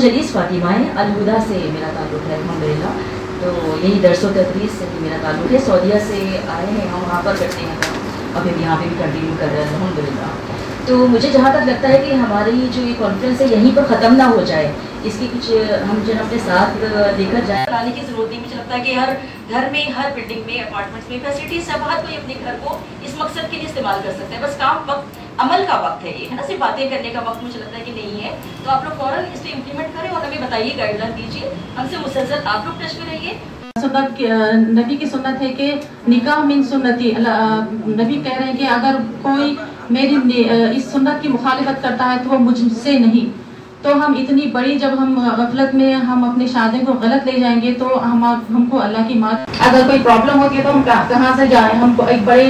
जलीस फ़ातिमा है, अल-हुदा से मेरा ताल्लुक़ है अल्हम्दुलिल्लाह। तो यही दर्स व तदरीस से भी मेरा ताल्लुक़ है। सऊदीया से आए हैं हम, वहाँ पर करते हैं काम, अभी भी यहाँ पे भी कंटिन्यू कर रहे हैं अल्हम्दुलिल्लाह। तो मुझे जहाँ तक लगता है कि हमारी जो ये कॉन्फ्रेंस है यहीं पर ख़त्म ना हो जाए, इसकी कुछ हम जो अपने साथ लेकर जाए। लाने की ज़रूरत नहीं, मुझे लगता है कि हर घर में, हर बिल्डिंग में, अपार्टमेंट्स में फैसिलिटीज सब, हर कोई अपने घर को इस मकसद के लिए इस्तेमाल कर सकते हैं। बस काम वक्त अमल का वक्त है ये, है ना, सिर्फ बातें करने का वक्त मुझे लगता है कि नहीं है। तो आप लोग फौरन इस पर इम्प्लीमेंट करें और हमें बताइए, गाइडलाइन दीजिए, हमसे मुसलसल आप लोग टच में रहिए। सुन्नत नबी की सुन्नत है कि निकाह मिन सुन्नती। नबी कह रहे हैं कि अगर कोई मेरी इस सुन्नत की मुखालिफत करता है तो वो मुझसे नहीं। तो हम इतनी बड़ी, जब हम गफलत में हम अपनी शादी को गलत ले जाएंगे तो हमको अल्लाह की मार। अगर कोई प्रॉब्लम होती है तो हम कहाँ से जाएं? हमको एक बड़े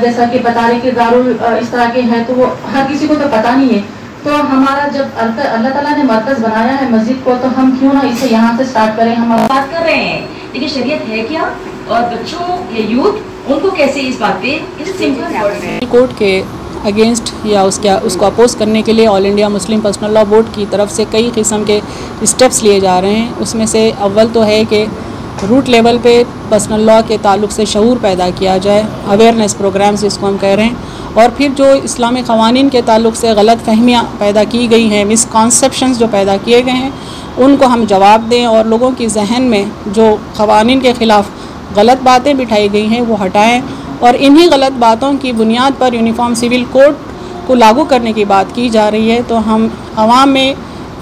जैसा कि बता रहे कि दारुल इस तरह के हैं, तो वो हर किसी को तो पता नहीं है। तो हमारा जब अल्लाह ताला ने मरकज बनाया है मस्जिद को, तो हम क्यों ना इसे यहाँ से स्टार्ट करें। हम बात कर रहे हैं, देखिए शरीयत है क्या, और बच्चों या यूथ उनको कैसे इस बात पे सिंपल कोर्ट के अगेंस्ट या उसको अपोज करने के लिए all India Muslim personal law board की तरफ से कई किस्म के स्टेप्स लिए जा रहे हैं। उसमें से अव्वल तो है कि रूट लेवल पे पर्सनल लॉ के ताल्लुक से शऊर पैदा किया जाए, अवेयरनेस प्रोग्राम्स जिसको हम कह रहे हैं। और फिर जो इस्लामी क़वानीन के ताल्लुक से गलत फहमियाँ पैदा की गई हैं, मिसकॉन्सेप्शंस जो पैदा किए गए हैं, उनको हम जवाब दें और लोगों की जहन में जो क़वानीन के ख़िलाफ़ गलत बातें बिठाई गई हैं वो हटाएं। और इन्हीं गलत बातों की बुनियाद पर यूनिफॉर्म सिविल कोड को लागू करने की बात की जा रही है। तो हम आवाम में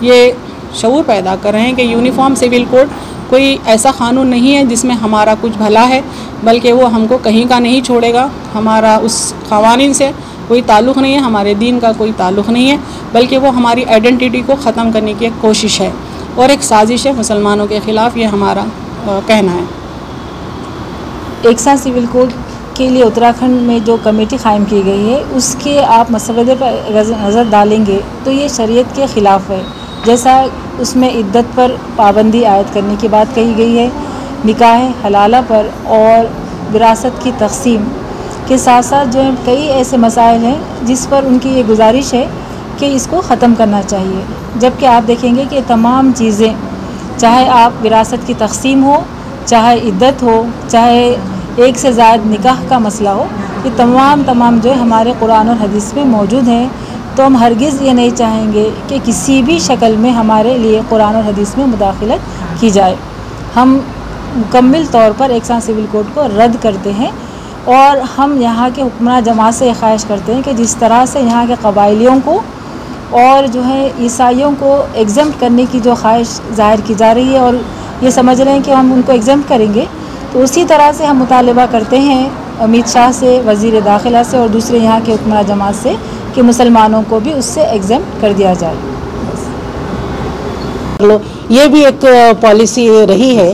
ये शऊर पैदा कर रहे हैं कि यूनिफॉर्म सिविल कोड कोई ऐसा कानून नहीं है जिसमें हमारा कुछ भला है, बल्कि वो हमको कहीं का नहीं छोड़ेगा। हमारा उस क़वानीन से कोई ताल्लुक़ नहीं है, हमारे दीन का कोई ताल्लुक़ नहीं है, बल्कि वो हमारी आइडेंटिटी को ख़त्म करने की एक कोशिश है और एक साजिश है मुसलमानों के ख़िलाफ़, ये हमारा कहना है। एक साथ सिविल कोड के लिए उत्तराखंड में जो कमेटी कायम की गई है उसके आप मसवदे पर नज़र डालेंगे तो ये शरीयत के ख़िलाफ़ है। जैसा उसमें इद्दत पर पाबंदी आयद करने की बात कही गई है, निकाह हलाला पर और विरासत की तकसीम के साथ साथ जो है कई ऐसे मसाइल हैं जिस पर उनकी ये गुजारिश है कि इसको ख़त्म करना चाहिए। जबकि आप देखेंगे कि तमाम चीज़ें, चाहे आप विरासत की तकसीम हो, चाहे इद्दत हो, चाहे एक से ज़्यादा निकाह का मसला हो, ये तमाम जो है हमारे कुरान और हदीस में मौजूद हैं। तो हम हरगिज़ ये नहीं चाहेंगे कि किसी भी शक्ल में हमारे लिए कुरान और हदीस में मुदाखलत की जाए। हम मुकम्मल तौर पर एक साथ सिविल कोड को रद्द करते हैं और हम यहाँ के हुक्मरान जमात से ख्वाहिश करते हैं कि जिस तरह से यहाँ के कबाइलियों को और जो है ईसाइयों को एग्ज़म्प्ट करने की जो ख्वाहिश ज़ाहिर की जा रही है और ये समझ रहे हैं कि हम उनको एग्ज़म्प्ट करेंगे, तो उसी तरह से हम मुतालबा करते हैं अमित शाह से, वज़ीर दाखिला से और दूसरे यहाँ के हुक्मरान जमात से कि मुसलमानों को भी उससे एग्ज़म्प्ट कर दिया जाए। ये भी एक पॉलिसी रही है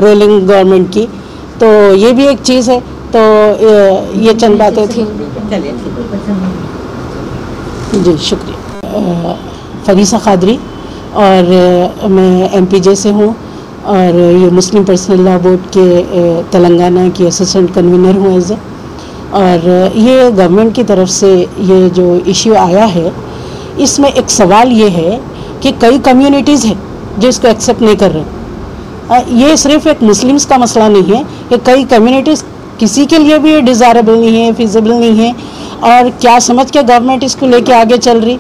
रोलिंग गवर्नमेंट की, तो ये भी एक चीज़ है। तो ये चंद बातें थी। जी शुक्रिया। फरीसा कादरी और मैं MPJ से हूँ और ये मुस्लिम पर्सनल लॉ बोर्ड के तेलंगाना की असिस्टेंट कन्वीनर हूँ एज ए। और ये गवर्नमेंट की तरफ से ये जो इश्यू आया है, इसमें एक सवाल ये है कि कई कम्युनिटीज़ हैं जो इसको एक्सेप्ट नहीं कर रहे। ये सिर्फ एक मुस्लिम्स का मसला नहीं है, ये कई कम्युनिटीज़, किसी के लिए भी ये डिज़ायरेबल नहीं है, फिजिबल नहीं है। और क्या समझ के गवर्नमेंट इसको लेके आगे चल रही,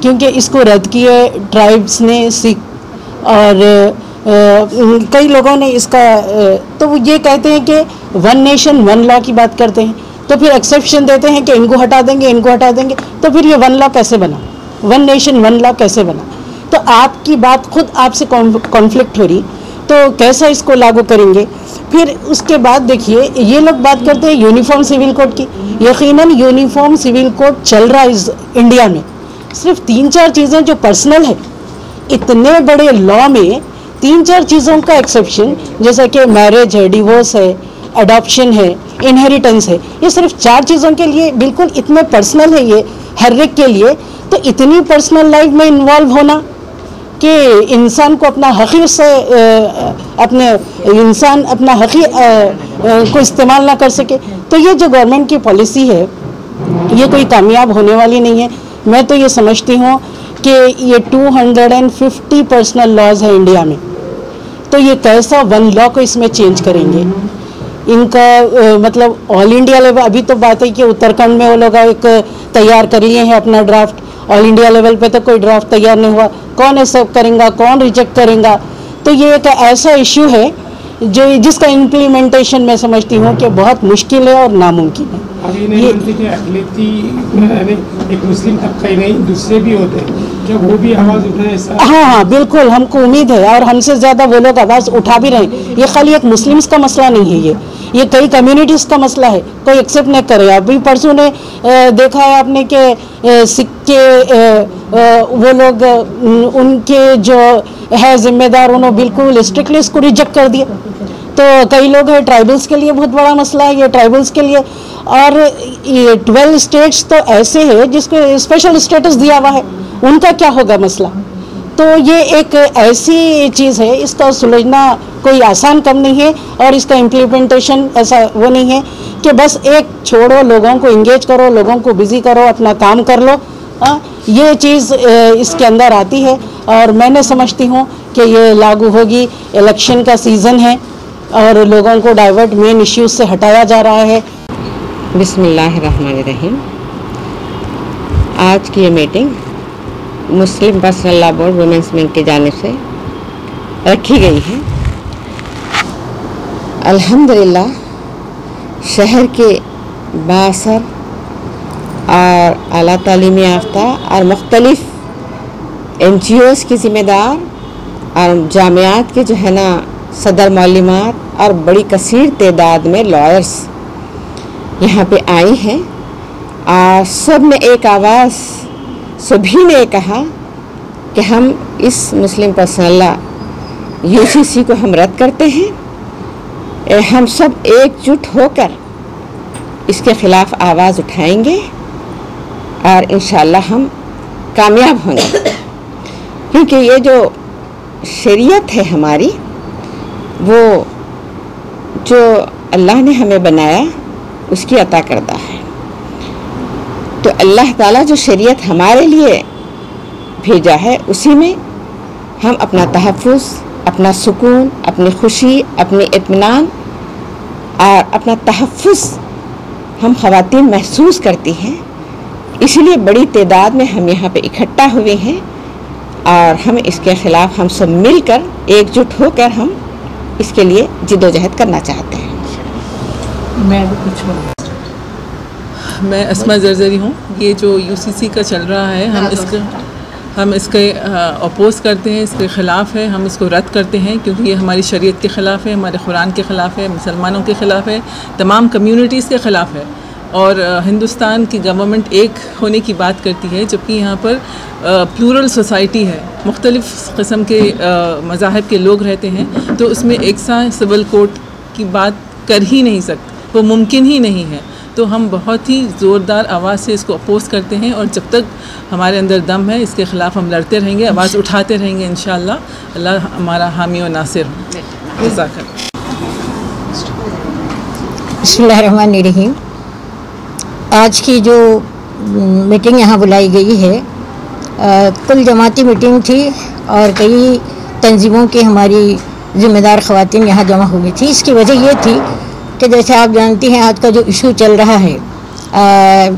क्योंकि इसको रद्द किए ट्राइब्स ने, सिख और कई लोगों ने इसका तो वो ये कहते हैं कि वन नेशन वन लॉ की बात करते हैं, तो फिर एक्सेप्शन देते हैं कि इनको हटा देंगे, इनको हटा देंगे, तो फिर ये वन लॉ कैसे बना, वन नेशन वन लॉ कैसे बना? तो आपकी बात खुद आपसे कॉन्फ्लिक्ट हो रही, तो कैसा इसको लागू करेंगे? फिर उसके बाद देखिए ये लोग बात करते हैं यूनिफॉर्म सिविल कोड की। यकीनन यूनिफॉर्म सिविल कोड चल रहा है इंडिया में, सिर्फ 3-4 चीज़ें जो पर्सनल है, इतने बड़े लॉ में 3-4 चीज़ों का एक्सेप्शन, जैसे कि मैरिज है, डिवोर्स है, अडॉप्शन है, इनहेरिटेंस है, ये सिर्फ 4 चीज़ों के लिए बिल्कुल इतने पर्सनल है ये हर एक के लिए। तो इतनी पर्सनल लाइफ में इन्वॉल्व होना कि इंसान को अपना हक़ से अपने इंसान अपना हक़ को इस्तेमाल ना कर सके, तो ये जो गवर्नमेंट की पॉलिसी है ये कोई कामयाब होने वाली नहीं है। मैं तो ये समझती हूँ कि ये 250 पर्सनल लॉज है इंडिया में, तो ये कैसा 1 लॉ को इसमें चेंज करेंगे? इनका मतलब ऑल इंडिया लेवल, अभी तो बात है कि उत्तराखंड में वो लोग एक तैयार कर लिए हैं अपना ड्राफ्ट, ऑल इंडिया लेवल पे तो कोई ड्राफ्ट तैयार नहीं हुआ। कौन एक्सेप्ट करेगा, कौन रिजेक्ट करेगा? तो ये एक ऐसा इशू है जो जिसका इम्प्लीमेंटेशन मैं समझती हूँ कि बहुत मुश्किल है और नामुमकिन है। ये एक मुस्लिम तबका ही नहीं, दूसरे भी होते हैं, क्या वो भी आवाज़ उठाए ऐसा? हाँ, बिल्कुल, हमको उम्मीद है और हमसे ज़्यादा वो लोग आवाज़ उठा भी रहे हैं। ये खाली एक मुस्लिम्स का मसला नहीं है, ये कई कम्युनिटीज़ का मसला है, कोई एक्सेप्ट नहीं करे। अभी परसों ने देखा है आपने कि सिख के वो लोग उनके जो है जिम्मेदार, उन्होंने बिल्कुल स्ट्रिक्टली इसको रिजेक्ट कर दिया। तो कई लोग हैं, ट्राइबल्स के लिए बहुत बड़ा मसला है ये, ट्राइबल्स के लिए। और ये 12 स्टेट्स तो ऐसे हैं जिसको स्पेशल स्टेटस दिया हुआ है, उनका क्या होगा मसला? तो ये एक ऐसी चीज़ है, इसका सुलझना कोई आसान काम नहीं है और इसका इम्प्लीमेंटेशन ऐसा वो नहीं है कि बस एक छोड़ो, लोगों को इंगेज करो, लोगों को बिजी करो, अपना काम कर लो। ये चीज़ इसके अंदर आती है और मैंने समझती हूँ कि ये लागू होगी। इलेक्शन का सीज़न है और लोगों को डाइवर्ट मेन इश्यूज से हटाया जा रहा है। बिस्मिल्लाहिर्रहमानिर्रहीम। आज की ये meeting Muslim personal law board women's wing की जानिब से रखी गई है। अल्हम्दुलिल्लाह शहर के बासर और आला तालीमी याफ्ता और मुख्तलिफ NGOs की ज़िम्मेदार और जामियात के जो है ना सदर मौलिमात और बड़ी कसीर तादाद में लॉयर्स यहाँ पे आई हैं और सब ने एक आवाज़, सभी ने कहा कि हम इस मुस्लिम पर्सनल लॉ UCC को हम रद्द करते हैं। हम सब एकजुट होकर इसके ख़िलाफ़ आवाज़ उठाएंगे और इंशाअल्लाह हम कामयाब होंगे, क्योंकि ये जो शरीयत है हमारी, वो जो अल्लाह ने हमें बनाया उसकी अता करदा है। तो अल्लाह ताला जो शरीयत हमारे लिए भेजा है उसी में हम अपना तहफ़्फ़ुज़, अपना सुकून, अपनी खुशी, अपनी इत्मीनान और अपना तहफ़्फ़ुज़ हम ख़वातीन महसूस करती हैं। इसलिए बड़ी तादाद में हम यहाँ पे इकट्ठा हुए हैं और हम इसके ख़िलाफ़ हम सब मिलकर एकजुट होकर हम इसके लिए जिद्दोजहद करना चाहते हैं। मैं अस्मा ज़रज़री हूँ। ये जो UCC का चल रहा है, हम इसके अपोज़ करते हैं, इसके ख़िलाफ़ है, हम इसको रद्द करते हैं, क्योंकि ये हमारी शरीयत के ख़िलाफ़ है, हमारे कुरान के ख़िलाफ़ है, मुसलमानों के ख़िलाफ़ है, तमाम कम्युनिटीज़ के ख़िलाफ़ है। और हिंदुस्तान की गवर्नमेंट एक होने की बात करती है, जबकि यहाँ पर प्लूरल सोसाइटी है, मुख्तलिफ़ किस्म के मज़ाहब के लोग रहते हैं, तो उसमें एक सा सिविल कोड की बात कर ही नहीं सकते, वो मुमकिन ही नहीं है। तो हम बहुत ही ज़ोरदार आवाज़ से इसको अपोज़ करते हैं और जब तक हमारे अंदर दम है इसके ख़िलाफ़ हम लड़ते रहेंगे, आवाज़ उठाते रहेंगे। इंशाअल्लाह अल्लाह हमारा हामी और नासिर हो। बिस्मिल्लाहिर्रहमानिर्रहीम। आज की जो मीटिंग यहाँ बुलाई गई है, कुल जमाती मीटिंग थी और कई तंजीमों की हमारी ज़िम्मेदार ख़वातीन यहाँ जमा हुई थी। इसकी वजह ये थी कि जैसे आप जानती हैं आज का जो इशू चल रहा है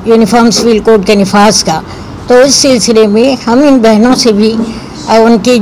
यूनिफॉर्म सिविल कोड के निफाज का, तो इस सिलसिले में हम इन बहनों से भी उनकी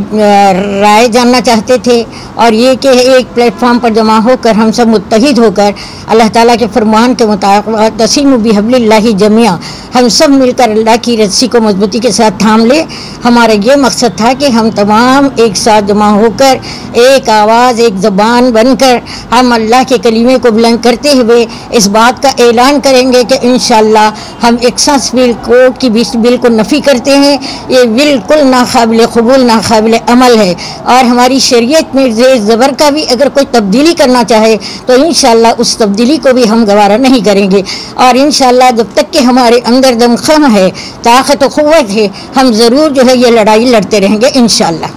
राय जानना चाहते थे और ये कि एक प्लेटफॉर्म पर जमा होकर हम सब मुत्तहिद होकर अल्लाह ताला के फरमान के मुताबिक तसीमु बिहब्लिल्लाहि जमिया, हम सब मिलकर अल्लाह की रस्सी को मजबूती के साथ थाम ले। हमारा ये मकसद था कि हम तमाम एक साथ जमा होकर एक आवाज़, एक ज़बान बनकर हम अल्लाह के कलीमे को बुलंद करते हुए इस बात का ऐलान करेंगे कि इंशाअल्लाह हम एकसा सिविल कोड की बिल को नफ़ी करते हैं। ये बिल्कुल नाकाबिल क़बूल, नाकाबिल अमल है और हमारी शरीयत में ज़ेर ज़बर का भी अगर कोई तब्दीली करना चाहे तो इंशाअल्लाह उस तब्दीली को भी हम गवारा नहीं करेंगे। और इंशाअल्लाह जब तक कि हमारे अंदर दमख़म है, ताकत व क़ुव्वत है, हम ज़रूर जो है ये लड़ाई लड़ते रहेंगे इंशाअल्लाह।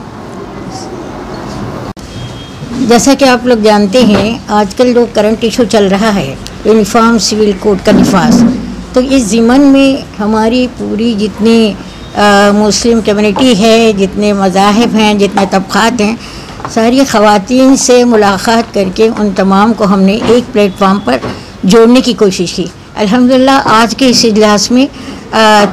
जैसा कि आप लोग जानते हैं आजकल जो करंट इशू चल रहा है यूनिफॉर्म सिविल कोड का निफाज, तो इस ज़िमन में हमारी पूरी जितनी मुस्लिम कम्युनिटी है, जितने मज़ाहिब हैं, जितने तबक़ात हैं, सारी ख़वातीन से मुलाक़ात करके उन तमाम को हमने एक प्लेटफार्म पर जोड़ने की कोशिश की। अल्हम्दुलिल्लाह आज के इस इजलास में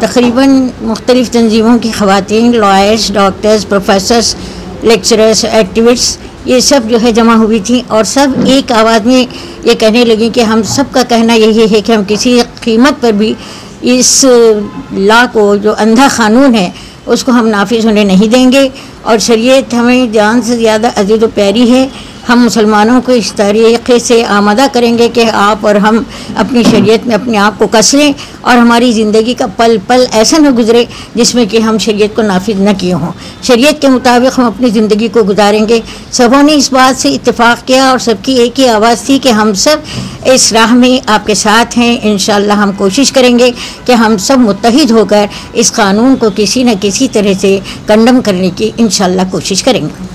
तकरीबन मुख्तलिफ़ तंजीमों की ख़वातीन, lawyers, doctors, professors, lecturers, activists, ये सब जो है जमा हुई थी और सब एक आवाज़ में ये कहने लगी कि हम सब का कहना यही है कि हम किसी कीमत पर भी इस लॉ को, जो अंधा क़ानून है, उसको हम नाफिज होने नहीं देंगे और शरीयत हमें जान से ज़्यादा अज़ीज़ व प्यारी है। हम मुसलमानों को इस तरीक़े से आमादा करेंगे कि आप और हम अपनी शरीयत में अपने आप को कस लें और हमारी ज़िंदगी का पल पल ऐसा न गुज़रे जिसमें कि हम शरीयत को नाफिज न किए हों। शरीयत के मुताबिक हम अपनी ज़िंदगी को गुजारेंगे। सबों ने इस बात से इत्तेफाक किया और सबकी एक ही आवाज़ थी कि हम सब इस राह में आपके साथ हैं। इंशाअल्लाह हम कोशिश करेंगे कि हम सब मुत्तहिद होकर इस क़ानून को किसी न किसी तरह से कंडम करने की इंशाअल्लाह कोशिश करेंगे।